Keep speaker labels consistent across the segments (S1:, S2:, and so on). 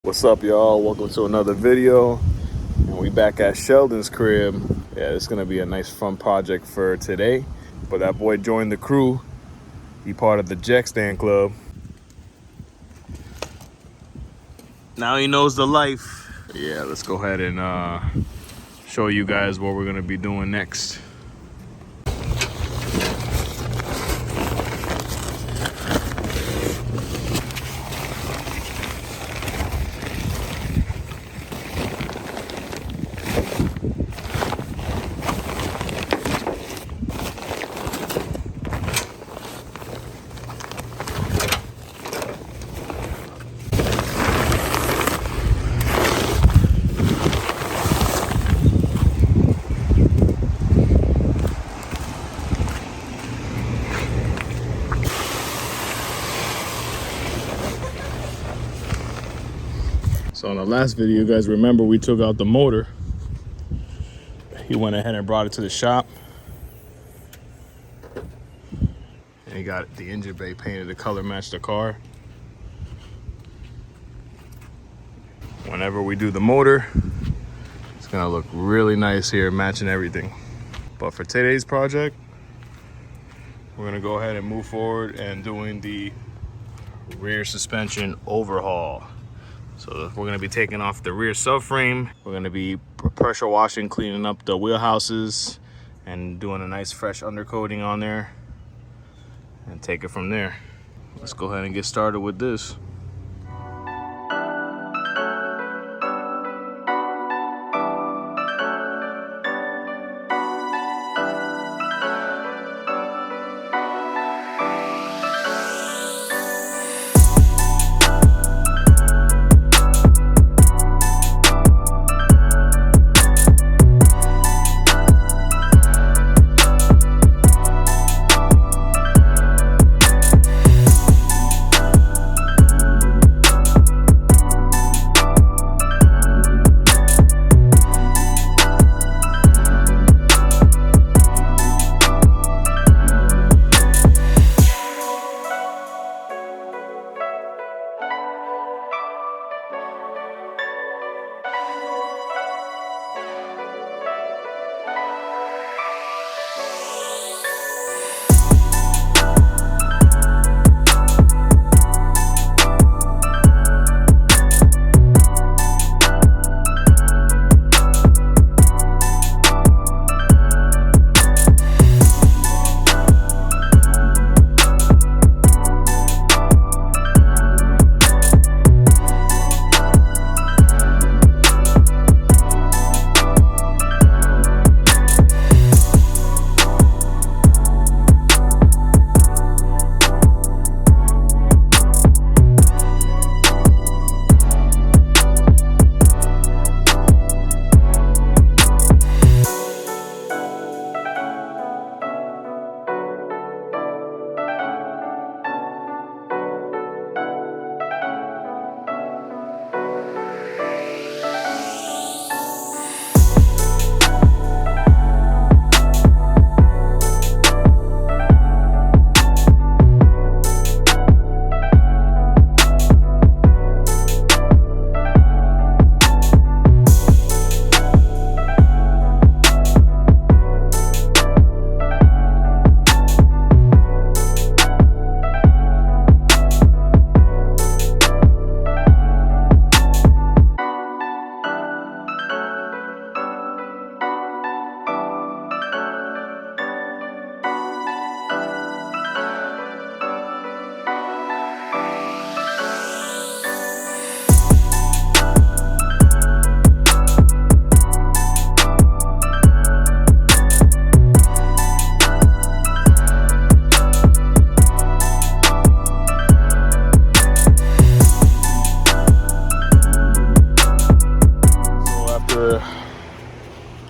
S1: What's up, y'all? Welcome to another video. And we back at Sheldon's crib. Yeah, it's gonna be a nice fun project for today. But that boy joined the crew. He part of the Jack Stand Club. Now he knows the life. Yeah, let's go ahead and show you guys what we're gonna be doing next. So in the last video, you guys remember we took out the motor. He went ahead and brought it to the shop. And he got the engine bay painted to color match the car. Whenever we do the motor, it's gonna look really nice here, matching everything. But for today's project, we're gonna go ahead and move forward and doing the rear suspension overhaul. So we're gonna be taking off the rear subframe. We're gonna be pressure washing, cleaning up the wheelhouses and doing a nice fresh undercoating on there and take it from there. Let's go ahead and get started with this.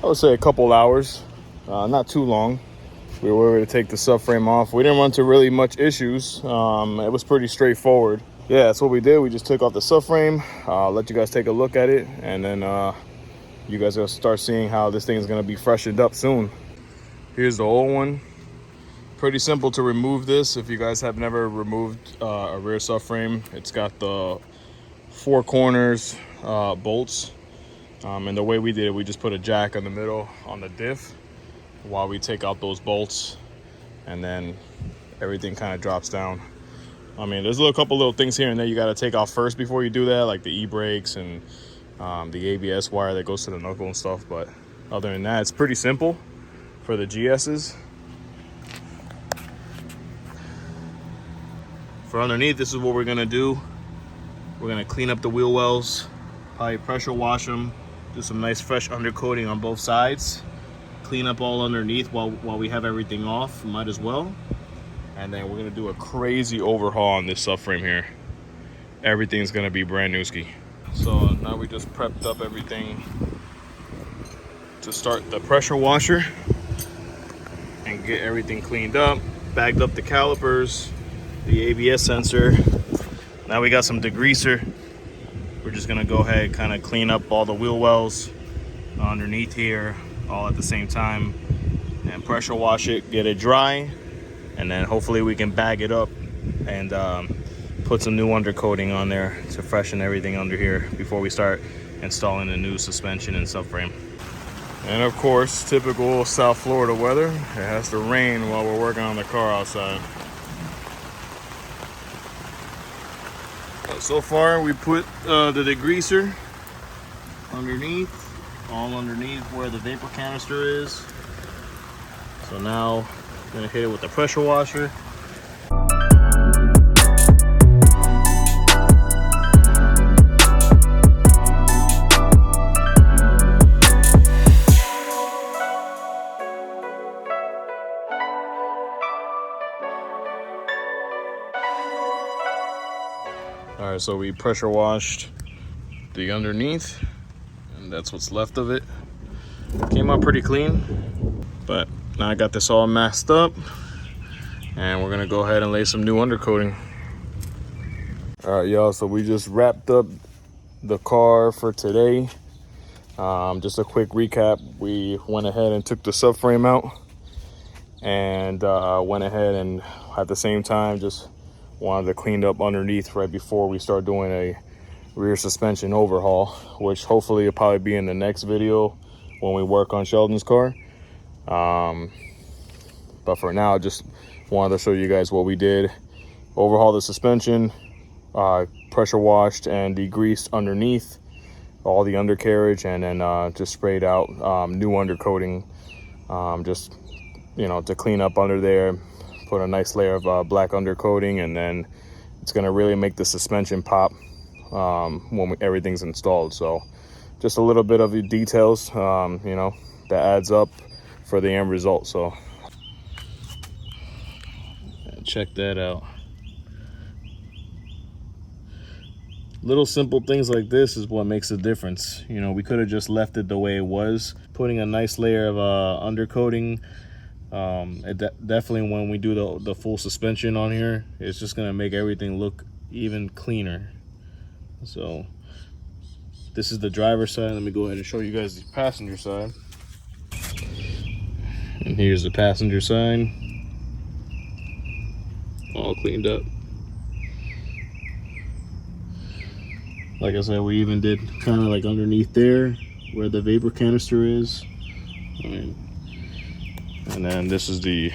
S1: I would say a couple hours, not too long. We were able to take the subframe off. We didn't run into really much issues. It was pretty straightforward. Yeah, that's what we did. We just took off the subframe, let you guys take a look at it, and then you guys will start seeing how this thing is gonna be freshened up soon. Here's the old one. Pretty simple to remove this if you guys have never removed a rear subframe. It's got the 4 corners bolts. And the way we did it, we just put a jack in the middle on the diff while we take out those bolts, and then everything kind of drops down. I mean, there's a couple little things here and there you got to take off first before you do that, like the e-brakes and the ABS wire that goes to the knuckle and stuff. But other than that, it's pretty simple for the GS's. For underneath, this is what we're gonna do. We're gonna clean up the wheel wells, probably pressure wash them, do some nice fresh undercoating on both sides, clean up all underneath while we have everything off, might as well. And then we're gonna do a crazy overhaul on this subframe here. Everything's gonna be brand new ski. So now we just prepped up everything to start the pressure washer and get everything cleaned up, bagged up the calipers, the ABS sensor. Now we got some degreaser. We're just gonna go ahead, kind of clean up all the wheel wells underneath here all at the same time and pressure wash it, get it dry, and then hopefully we can bag it up and put some new undercoating on there to freshen everything under here before we start installing the new suspension and subframe. And of course, typical South Florida weather, it has to rain while we're working on the car outside. So far we put the degreaser underneath, all underneath where the vapor canister is. So now I'm gonna hit it with the pressure washer. All right, so we pressure washed the underneath, and that's what's left of it. Came out pretty clean, but now I got this all masked up, and we're gonna go ahead and lay some new undercoating. All right, y'all, so we just wrapped up the car for today. Just a quick recap. We went ahead and took the subframe out, and went ahead and at the same time just wanted to clean up underneath right before we start doing a rear suspension overhaul, which hopefully will probably be in the next video when we work on Sheldon's car. But for now, just wanted to show you guys what we did. Overhaul the suspension, pressure washed and degreased underneath all the undercarriage, and then just sprayed out new undercoating, just, you know, to clean up under there. Put a nice layer of black undercoating, and then it's gonna really make the suspension pop when everything's installed. So just a little bit of the details, you know, that adds up for the end result. So check that out. Little simple things like this is what makes a difference. You know, we could have just left it the way it was. Putting a nice layer of undercoating, definitely when we do the full suspension on here, it's just gonna make everything look even cleaner. So this is the driver's side. Let me go ahead and show you guys the passenger side. And here's the passenger side, all cleaned up. Like I said, we even did kind of like underneath there where the vapor canister is. And then this is the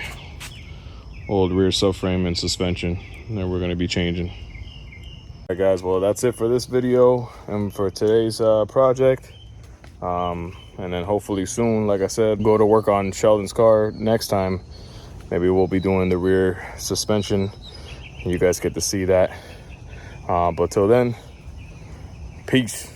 S1: old rear subframe and suspension that we're going to be changing. All right, guys, well, that's it for this video and for today's project. And then hopefully soon, like I said, go to work on Sheldon's car next time. Maybe we'll be doing the rear suspension. You guys get to see that. But till then, peace.